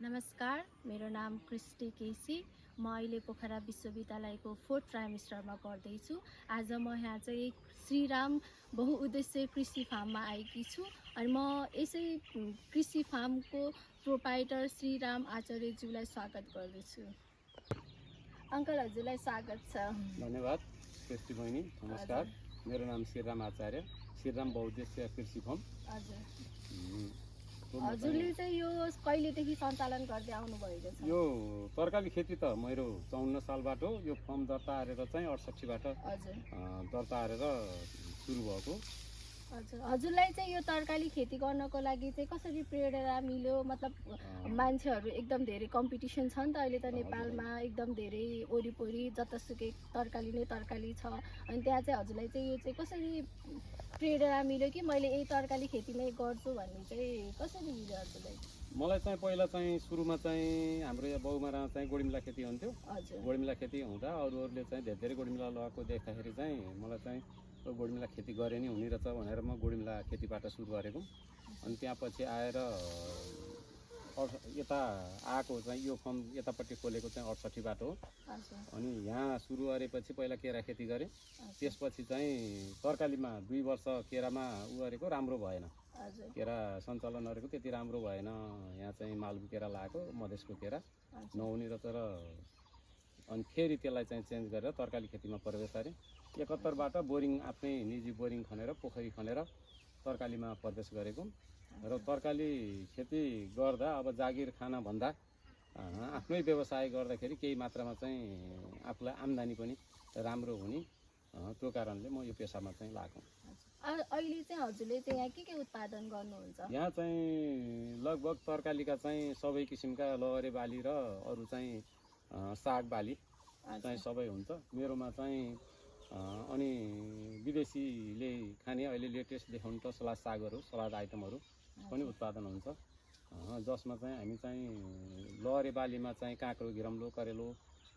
नमस्कार, मेरो नाम क्रिस्टी केसी। म अहिले पोखरा विश्वविद्यालयको 4th ट्राइमेस्टरमा पढ्दैछु। आज म यहाँ चाहिँ श्रीराम बहुउद्देश्य कृषि फार्ममा आएकी छु अनि म यसै कृषि फार्मको प्रोप्राइटर श्रीराम आचार्यज्यूलाई स्वागत गर्दछु। अङ्कल, हजुरलाई स्वागत छ। धन्यवाद क्रिस्टी बहिनी, नमस्कार। मेरो नाम श्रीराम आचार्य, श्रीराम बहुउद्देश्य कृषि फार्म। हजुरले चाहिँ यो कहिलेदेखि सञ्चालन गर्दै आउनुभएको छ? यो तरकारी खेती त मेरो 54 सालबाट हो। यो फर्म दर्ता गरेर चाहिँ 68बाट दर्ता गरेर सुरु भएको। हजुरलाई चाहिँ यो तरकारी खेती गर्नको लागि चाहिँ कसरी प्रेरणा मिल्यो? मतलब मान्छेहरू एकदम धेरै कम्पिटिसन छ नि त अहिले त नेपालमा, एकदम धेरै वरिपरि जतासुकै तरकारी नै तरकारी छ। अनि त्यहाँ चाहिँ हजुरलाई चाहिँ यो चाहिँ कसरी प्रेरणा मिल्यो कि मैले यही तरकारी खेती नै गर्छु भन्ने चाहिँ कसरी मिल्यो हजुरलाई? मलाई चाहिँ पहिला चाहिँ सुरुमा चाहिँ हाम्रो यहाँ बहुमारामा चाहिँ गोडिमिला खेती हुन्थ्यो। गोडिमिला खेती हुँदा अरूहरूले चाहिँ धेरै धेरै गोडिमिला लगाएको देख्दाखेरि चाहिँ मलाई चाहिँ गोडिमिला खेती गरे नि हुने रहेछ भनेर म गोडिमिला खेतीबाट सुरु गरेको। अनि त्यहाँ पछि आएर यता आएको चाहिँ यो फर्म यतापट्टि खोलेको चाहिँ 68बाट हो। अनि यहाँ सुरु गरेपछि पहिला केरा खेती गरेँ। त्यसपछि चाहिँ तरकारीमा 2 वर्ष केरामा गरेको, राम्रो भएन। केरा सञ्चालन गरेको त्यति राम्रो भएन। यहाँ चाहिँ मालबु केरा लगाएको, मधेसको केरा नहुने रहेछ र अनि फेरि त्यसलाई चाहिँ चेन्ज गरेर तरकारी खेतीमा प्रवेश गरेँ। 71बाट बोरिङ, आफ्नै निजी बोरिङ खनेर पोखरी खनेर तरकारीमा प्रवेश गरेको। र तरकारी खेती गर्दा अब जागिर खाना भन्दा आफ्नै व्यवसाय गर्दाखेरि केही मात्रामा चाहिँ आफूलाई आम्दानी पनि राम्रो हुने, त्यो कारणले म यो पेसामा चाहिँ लागेँ। अहिले चाहिँ हजुरले चाहिँ यहाँ के उत्पादन गर्नुहुन्छ? यहाँ चाहिँ लगभग तरकारीका चाहिँ सबै किसिमका लहरे बाली र अरू चाहिँ साग बाली चाहिँ सबै हुन्छ मेरोमा चाहिँ। अनि विदेशीले खाने अहिले लेटेस्ट देखाउनु त सलाद सागहरू, सलाद आइटमहरू पनि उत्पादन हुन्छ, जसमा चाहिँ हामी चाहिँ लहरे बालीमा चाहिँ काँक्रो, घिरम्लो, करेलो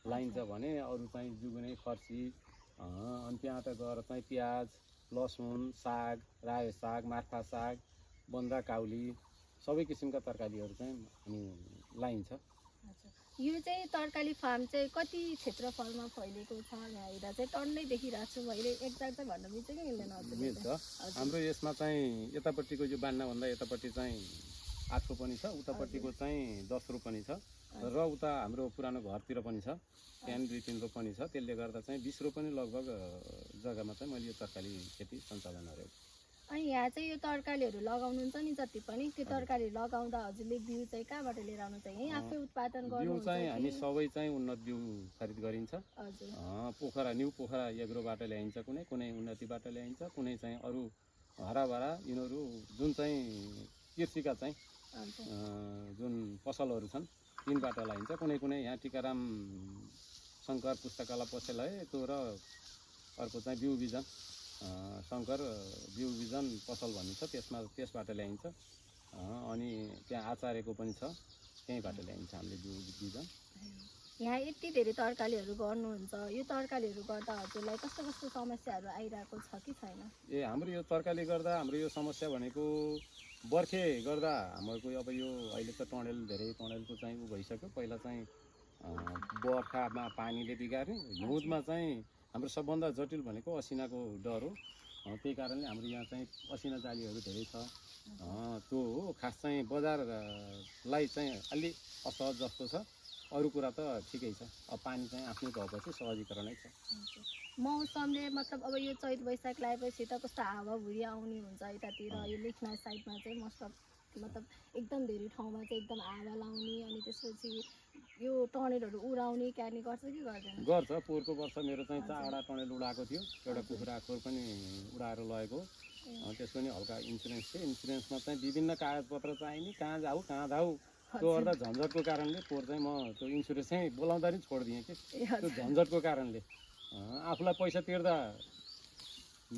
लाइन्छ भने अरू चाहिँ जुगुने, फर्सी, अनि त्यहाँ त गएर चाहिँ प्याज, लसुन, साग, रायो साग, मार्फा साग, बन्दा काउली सबै किसिमका तरकारीहरू चाहिँ अनि लाइन्छ। यो चाहिँ तरकारी फार्म चाहिँ कति क्षेत्रफलमा फैलिएको छ? यहाँ हेर्दा चाहिँ टन्नै देखिरहेको छु मैले, एक्ज्याक्ट चाहिँ भन्न मिल्छ कि मिल्दैन? मिल्छ। हाम्रो यसमा चाहिँ यतापट्टिको यो बान्नाभन्दा यतापट्टि चाहिँ 8 रोपनी छ, उतापट्टिको चाहिँ 10 रोपनी छ र उता हाम्रो पुरानो घरतिर पनि छ, त्यहाँ 2-3 रोपनी छ। त्यसले गर्दा चाहिँ 20 रोपनी लगभग जग्गामा चाहिँ मैले यो तरकारी खेती सञ्चालन गरेको। अनि यहाँ चाहिँ यो तरकारीहरू लगाउनुहुन्छ नि जति पनि, त्यो तरकारी लगाउँदा हजुरले बिउ चाहिँ कहाँबाट लिएर आउनु चाहिँ यहीँ आफै उत्पादन गर्नुहुन्छ? बिउ चाहिँ हामी सबै चाहिँ उन्नत बिउ खरिद गरिन्छ। पोखरा, न्यू पोखरा एग्रोबाट ल्याइन्छ, कुनै कुनै उन्नतिबाट ल्याइन्छ, कुनै चाहिँ अरू हराभरा यिनीहरू जुन चाहिँ कृषिका चाहिँ जुन पसलहरू छन् तिनबाट ल्याइन्छ। कुनै कुनै यहाँ टिकाराम शङ्कर पुस्तकालय पसलय त्यो र अर्को चाहिँ बिउ बिजन शङ्कर बिउ बिजन पसल भन्ने छ, त्यसबाट ल्याइन्छ। अनि त्यहाँ आचार्यको पनि छ, त्यहीँबाट ल्याइन्छ हामीले बिउ बिजन। यहाँ यति धेरै तरकारीहरू गर्नुहुन्छ, यो तरकारीहरू गर्दा हजुरलाई कस्तो कस्तो समस्याहरू आइरहेको छ कि छैन? हाम्रो यो तरकारी गर्दा हाम्रो यो समस्या भनेको बर्खे गर्दा हाम्रो अब यो अहिले त टनेलको चाहिँ उ भइसक्यो। पहिला चाहिँ बर्खामा पानीले बिगार्ने, हिउँदमा चाहिँ हाम्रो सबभन्दा जटिल भनेको असिनाको डर हो। त्यही कारणले हाम्रो यहाँ चाहिँ असिना जालीहरू धेरै छ, त्यो हो खास चाहिँ। बजारलाई चाहिँ अलि असहज जस्तो छ, अरू कुरा त ठिकै छ। अब पानी चाहिँ आफ्नै भएपछि सहजीकरणै छ। मौसमले मतलब अब यो चैत वैशाख लगाएपछि त कस्तो हावाहुरी आउने हुन्छ यतातिर, यो लेखनाथ साइडमा चाहिँ मतलब एकदम धेरै ठाउँमा चाहिँ एकदम हावा लाउने, अनि त्यसपछि यो टनेलहरू उडाउने क्यार्ने गर्छ कि गर्दैन? गर्छ। पोहोरको वर्ष मेरो चाहिँ 4वटा टनेल उडाएको थियो, एउटा कुखुरा खोर पनि उडाएर लगेको। त्यसको नि हल्का इन्सुरेन्स थियो। इन्सुरेन्समा चाहिँ विभिन्न कागजपत्र चाहिने, कहाँ जाऊ कहाँ जाऊ, त्यो गर्दा झन्झटको कारणले पोहोर चाहिँ म त्यो इन्सुरेन्स चाहिँ बोलाउँदा नि छोडिदिएँ कि त्यो झन्झटको कारणले। आफूलाई पैसा तिर्दा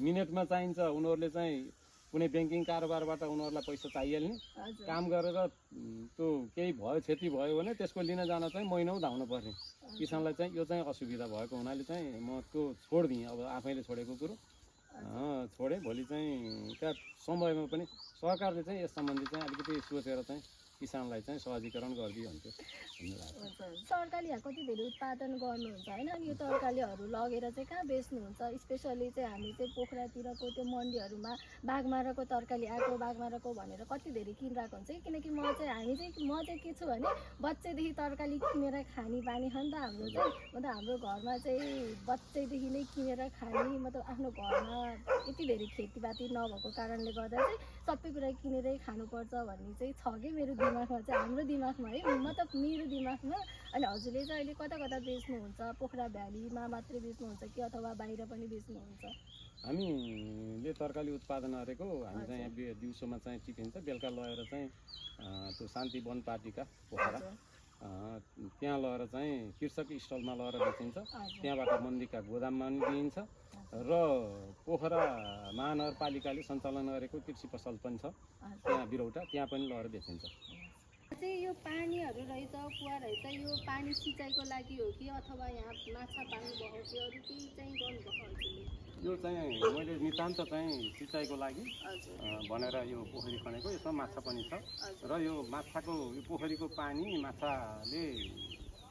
मिनेटमा चाहिन्छ, उनीहरूले चाहिँ कुनै ब्याङ्किङ कारोबारबाट उनीहरूलाई पैसा चाहिहाल्ने, काम गरेर त्यो केही भयो, क्षति भयो भने त्यसको लिन जान चाहिँ महिनौ धाउनु पर्ने। किसानलाई चाहिँ यो चाहिँ असुविधा भएको हुनाले चाहिँ म त्यो छोडिदिएँ। अब आफैले छोडेको कुरो छोडेँ। भोलि चाहिँ क्या समयमा पनि सरकारले चाहिँ यस सम्बन्धी चाहिँ अलिकति सोचेर चाहिँ किसानलाई चाहिँ सहजीकरण गरिदियो हुन्थ्यो भन्ने लाग्छ। तरकारी यहाँ कति धेरै उत्पादन गर्नुहुन्छ होइन, अनि यो तरकारीहरू लगेर चाहिँ कहाँ बेच्नुहुन्छ? स्पेसली चाहिँ हामी चाहिँ पोखरातिरको त्यो मन्डीहरूमा बाघमाराको तरकारी आएको बाघमाराको भनेर कति धेरै किनिरहेको हुन्छ कि, किनकि म चाहिँ के छु भने बच्चैदेखि तरकारी किनेर खाने बानी हो नि त हाम्रो चाहिँ। मतलब हाम्रो घरमा चाहिँ बच्चैदेखि नै किनेर खाने, मतलब आफ्नो घरमा यति धेरै खेतीपाती नभएको कारणले गर्दा चाहिँ सबै कुरा किनेरै खानुपर्छ भन्ने चाहिँ छ कि मेरो दिमागमा चाहिँ, हाम्रो दिमागमा है, मतलब मेरो दिमागमा। अनि हजुरले चाहिँ अहिले कता कता बेच्नुहुन्छ? पोखरा भ्यालीमा मात्रै बेच्नुहुन्छ कि अथवा बाहिर पनि बेच्नुहुन्छ? हामीले तरकारी उत्पादन गरेको हामी चाहिँ यहाँ दिउँसोमा चाहिँ टिपिन्छ, बेलुका लगेर चाहिँ त्यो शान्ति वन पार्टीका पोखरा त्यहाँ लगेर चाहिँ कृषक स्टलमा लगेर बेचिन्छ। त्यहाँबाट मन्डीका गोदाममा पनि दिइन्छ र पोखरा महानगरपालिकाले सञ्चालन गरेको कृषि पसल पनि छ त्यहाँ बिरौटा, त्यहाँ पनि लगेर बेचिन्छ। चाहिँ यो पानीहरू रहेछ, कुवा रहेछ, यो पानी सिँचाइको लागि हो कि अथवा यहाँ माछा पाल्नु भएको कि अरू केही चाहिँ गर्नुभएको हजुरले? यो चाहिँ मैले नितान्त चाहिँ सिँचाइको लागि भनेर यो पोखरी खनेको, यसमा माछा पनि छ र यो माछाको यो पोखरीको पानी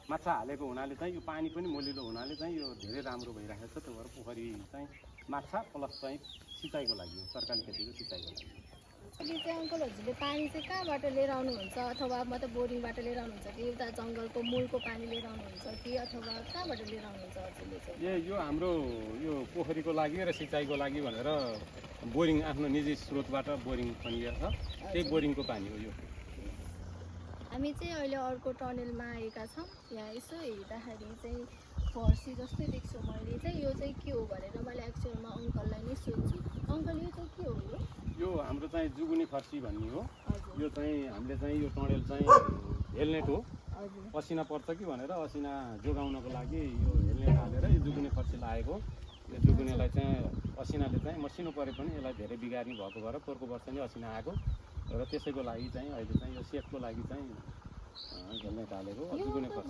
माछा हालेको हुनाले चाहिँ यो पानी पनि मलिलो हुनाले चाहिँ यो धेरै राम्रो भइरहेको छ। त्यो भएर पोखरी चाहिँ माछा प्लस चाहिँ सिँचाइको लागि, तरकारी खेतीको सिँचाइको लागि। अहिले चाहिँ अङ्कल हजुरले पानी चाहिँ कहाँबाट लिएर आउनुहुन्छ? अथवा मतलब बोरिङबाट लिएर आउनुहुन्छ कि उता जङ्गलको मूलको पानी लिएर आउनुहुन्छ कि अथवा कहाँबाट लिएर आउनुहुन्छ हजुरले चाहिँ? यो हाम्रो यो पोखरीको लागि र सिँचाइको लागि भनेर बोरिङ आफ्नो निजी स्रोतबाट बोरिङ खनिएर छ, त्यही बोरिङको पानी हो यो। हामी चाहिँ अहिले अर्को टनेलमा आएका छौँ। यहाँ यसो हेर्दाखेरि चाहिँ फर्सी जस्तै देख्छु मैले चाहिँ। यो चाहिँ के हो भनेर मैले एक्चुअलमा अङ्कललाई नै सोध्छु। अङ्कल यो चाहिँ के हो? यो हाम्रो चाहिँ जुगुनी फर्सी भन्ने हो। यो चाहिँ हामीले चाहिँ यो टनेल चाहिँ हेलनेट हो। असिना पर्छ कि भनेर असिना जोगाउनको लागि यो हेलनेट हालेर यो जुगुनी फर्सी लगाएको। यो जुगुनीलाई चाहिँ असिनाले चाहिँ मसिनो परे पनि यसलाई धेरै बिगार्ने भएको भएर पोहोरको वर्ष नै असिना आएको र त्यसैको लागि चाहिँ अहिले चाहिँ यो सेटको लागि चाहिँ हेलनेट हालेको जुगुनी फर्सी।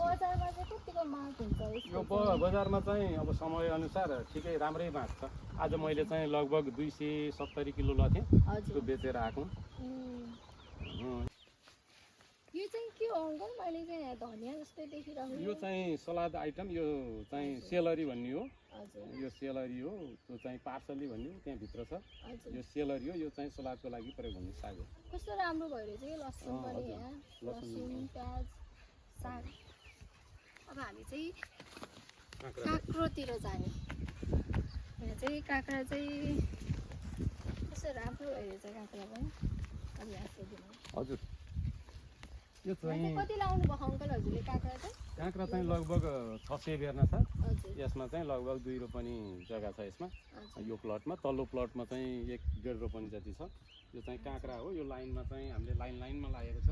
यो बजारमा चाहिँ अब समयअनुसार ठिकै राम्रै माग छ। आज मैले चाहिँ लगभग 270 किलो लथेँ, त्यो बेचेर आएको। यो चाहिँ के हो अङ्कल? मैले चाहिँ यहाँ धनिया जस्तै देखिरहेको। यो चाहिँ सलाद आइटम, यो चाहिँ सेलरी भन्ने हो। यो सेलरी हो, त्यो चाहिँ पार्सली भन्ने हो, त्यहाँभित्र छ। यो सेलरी हो, यो चाहिँ सलादको लागि प्रयोग हुने साग हो। कस्तो राम्रो भइरहेछ कि लसुन पनि यहाँ, लसुन प्याज साग। अब हामी चाहिँ काँक्रोतिर जाने। यहाँ चाहिँ काँक्रा चाहिँ कस्तो राम्रो भइरहेछ काँक्रा पनि। अब यहाँ सोधिनु हजुर, यो चाहिँ कति लाउनु भएको अङ्कल हजुरले काँक्रा चाहिँ? काँक्रा चाहिँ लगभग 600 बेर्ना छ। यसमा चाहिँ लगभग 2 रोपनी जग्गा छ यसमा। यो प्लटमा, तल्लो प्लटमा चाहिँ 1-1.5 रोपनी जति छ। यो चाहिँ काँक्रा हो। यो लाइनमा चाहिँ हामीले लाइनमा लागेको छ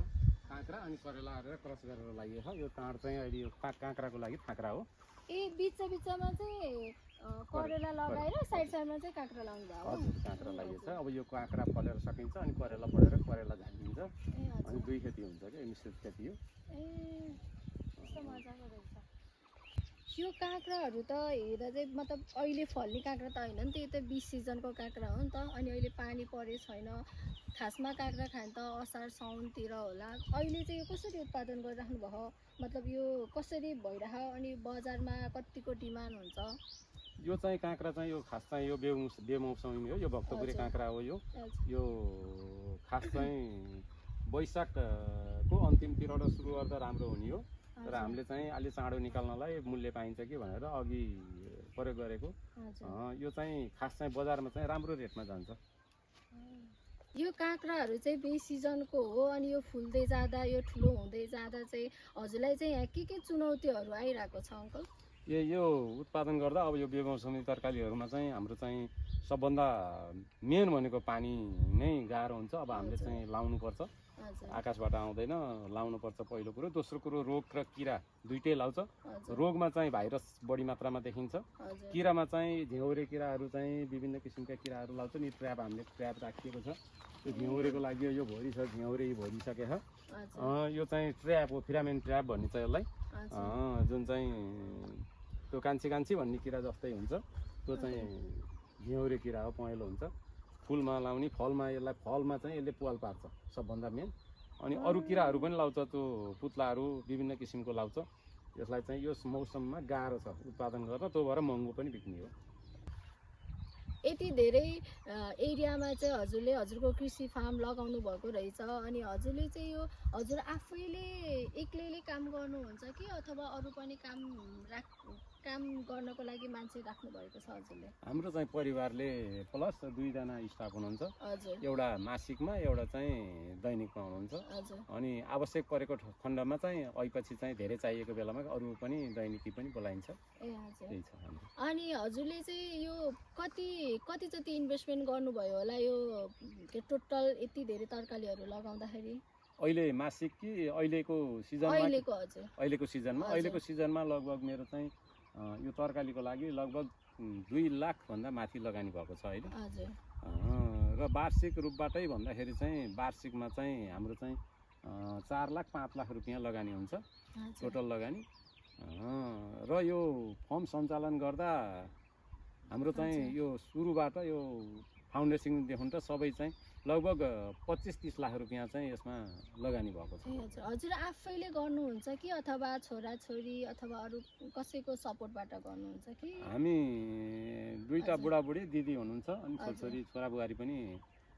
काँक्रा, अनि करेला हालेर क्रस गरेर लागेको छ। यो काँड चाहिँ अहिले यो काँक्राको लागि थाक्रा हो। ए बिचमा चाहिँ करेला लगाएर साइडमा चाहिँ काँक्रा लाउनु भएको? हजुर, काँक्रा लागेको छ। अब यो काँक्रा फलेर सकिन्छ अनि करेला बढेर करेला झालिन्छ अनि 2 खेती हुन्छ क्या, मिश्रित खेती हो। कस्तो मजाको रहेछ। यो काँक्राहरू त हेर्दा चाहिँ मतलब अहिले फल्ने काँक्रा त होइन नि त, यो त 20 सिजनको काँक्रा हो नि त। अनि अहिले पानी परे छैन, खासमा काँक्रा खान त असार साउनतिर होला। अहिले चाहिँ यो कसरी उत्पादन गरिराख्नु भएको? मतलब यो कसरी भइरह अनि बजारमा कतिको डिमान्ड हुन्छ? यो चाहिँ काँक्रा चाहिँ यो खास चाहिँ यो बेमौसमी हो। यो भक्तपुरे काँक्रा हो। यो खास चाहिँ वैशाखको अन्तिमतिरबाट सुरु गर्दा राम्रो हुने हो। र हामीले चाहिँ अलि चाँडो निकाल्नलाई मूल्य पाइन्छ कि भनेर अघि प्रयोग गरेको। यो चाहिँ खास चाहिँ बजारमा चाहिँ राम्रो रेटमा जान्छ। यो काँक्राहरू चाहिँ बेसिजनको हो। अनि यो फुल्दै जाँदा, यो ठुलो हुँदै जाँदा चाहिँ हजुरलाई चाहिँ यहाँ के चुनौतीहरू आइरहेको छ अङ्कल? यो उत्पादन गर्दा अब यो बेमौसमी तरकारीहरूमा चाहिँ हाम्रो चाहिँ सबभन्दा मेन भनेको पानी नै गाह्रो हुन्छ। अब हामीले चाहिँ लाउनुपर्छ, आकाशबाट आउँदैन, लाउनुपर्छ पहिलो कुरो। दोस्रो कुरो रोग र किरा दुइटै लाउँछ। रोगमा चाहिँ भाइरस बढी मात्रामा देखिन्छ। किरामा चाहिँ झ्याउरे किराहरू चाहिँ विभिन्न किसिमका किराहरू लाउँछ नि। हामीले ट्र्याप राखिएको छ। यो झ्याउरेको लागि यो भोरी छ, झ्याउरे भरिसकेछ। यो चाहिँ ट्र्याप हो, फिरामेन ट्र्याप भनिन्छ यसलाई। जुन चाहिँ त्यो कान्छी भन्ने किरा जस्तै हुन्छ, त्यो चाहिँ झ्याउरे किरा हो, पहेँलो हुन्छ। फुलमा लाउने, फलमा यसलाई फलमा चाहिँ यसले पुवाल पार्छ सबभन्दा मेन। अनि अरू किराहरू पनि लाउँछ, त्यो पुत्लाहरू विभिन्न किसिमको लाउँछ। यसलाई चाहिँ यो मौसममा गाह्रो छ उत्पादन गर्न, त्यो भएर महँगो पनि बिक्ने हो। यति धेरै एरियामा चाहिँ हजुरले हजुरको कृषि फार्म लगाउनु भएको रहेछ। अनि हजुरले चाहिँ यो हजुर आफैले एक्लैले काम गर्नुहुन्छ कि अथवा अरू पनि काम गर्नको लागि मान्छे राख्नु भएको छ हजुरले? हाम्रो चाहिँ परिवारले प्लस 2 जना स्टाफ हुनुहुन्छ। हजुर एउटा मासिकमा एउटा चाहिँ दैनिकमा हुनुहुन्छ। हजुर अनि आवश्यक परेको खण्डमा चाहिँ ऐपछि चाहिँ धेरै चाहिएको बेलामा अरू पनि दैनिकी पनि बोलाइन्छ। ए हजुर। त्यही छ हाम्रो। अनि हजुरले चाहिँ यो कति जति इन्भेस्टमेन्ट गर्नुभयो होला यो टोटल यति धेरै तरकारीहरू लगाउँदाखेरि? अहिले मासिक कि अहिलेको सिजनमा? अहिलेको सिजनमा। अहिलेको सिजनमा लगभग मेरो चाहिँ यो तरकारीको लागि लगभग 2 लाख भन्दा माथि लगानी भएको छ अहिले। हजुर। र वार्षिक रूपबाटै भन्दाखेरि चाहिँ वार्षिकमा चाहिँ हाम्रो चाहिँ 4 लाख 5 लाख रुपियाँ लगानी हुन्छ टोटल लगानी। र यो फर्म सञ्चालन गर्दा हाम्रो चाहिँ यो सुरुबाट यो फाउन्डेसनदेखि त सबै चाहिँ लगभग 25-30 लाख रुपियाँ चाहिँ यसमा लगानी भएको छ। हजुर आफैले गर्नुहुन्छ कि अथवा छोराछोरी अथवा अरू कसैको सपोर्टबाट गर्नुहुन्छ कि? हामी 2टा बुढाबुढी दिदी हुनुहुन्छ अनि छोरी छोराबुहारी पनि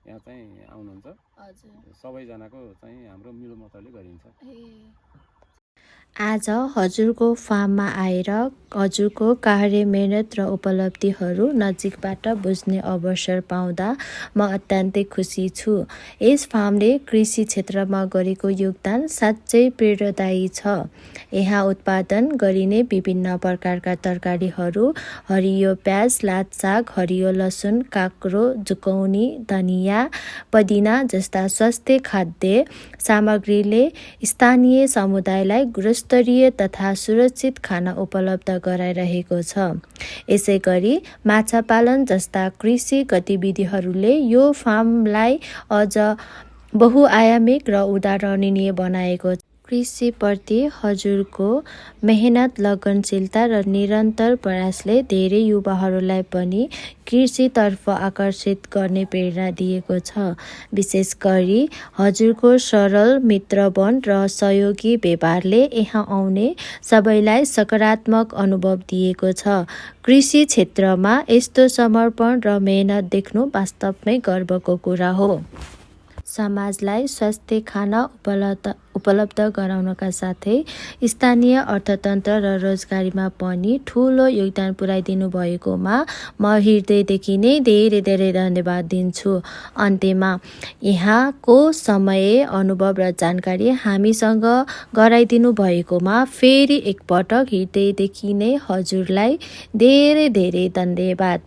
यहाँ चाहिँ आउनुहुन्छ। हजुर। सबैजनाको चाहिँ हाम्रो मिलोमतले गरिन्छ। आज हजुरको फार्ममा आएर हजुरको कार्य मेहनत र उपलब्धिहरू नजिकबाट बुझ्ने अवसर पाउँदा म अत्यन्तै खुसी छु। यस फार्मले कृषि क्षेत्रमा गरेको योगदान साँच्चै प्रेरणादायी छ। यहाँ उत्पादन गरिने विभिन्न प्रकारका तरकारीहरू हरियो प्याज, लात साग, हरियो लसुन, काँक्रो, जुकौनी, धनियाँ, पुदिना जस्ता स्वास्थ्य खाद्य सामग्रीले स्थानीय समुदायलाई गुणस्तरीय तथा सुरक्षित खाना उपलब्ध गराइरहेको छ। यसै गरी माछा पालन जस्ता कृषि गतिविधिहरूले यो फार्मलाई अझ बहुआयामिक र उदाहरणीय बनाएको छ। कृषिप्रति हजुरको मेहनत, लगनशीलता र निरन्तर प्रयासले धेरै युवाहरूलाई पनि कृषितर्फ आकर्षित गर्ने प्रेरणा दिएको छ। विशेष गरी हजुरको सरल मित्रवन र सहयोगी व्यवहारले यहाँ आउने सबैलाई सकारात्मक अनुभव दिएको छ। कृषि क्षेत्रमा यस्तो समर्पण र मेहनत देख्नु वास्तवमै गर्वको कुरा हो। समाजलाई स्वास्थ्य खाना उपलब्ध गराउनका साथै स्थानीय अर्थतन्त्र र रोजगारीमा पनि ठूलो योगदान पुर्याइदिनु भएकोमा म हृदयदेखि नै धेरै धेरै धन्यवाद दिन्छु। अन्त्यमा यहाँको समय, अनुभव र जानकारी हामीसँग गराइदिनु भएकोमा फेरि एकपटक हृदयदेखि नै हजुरलाई धेरै धेरै धन्यवाद।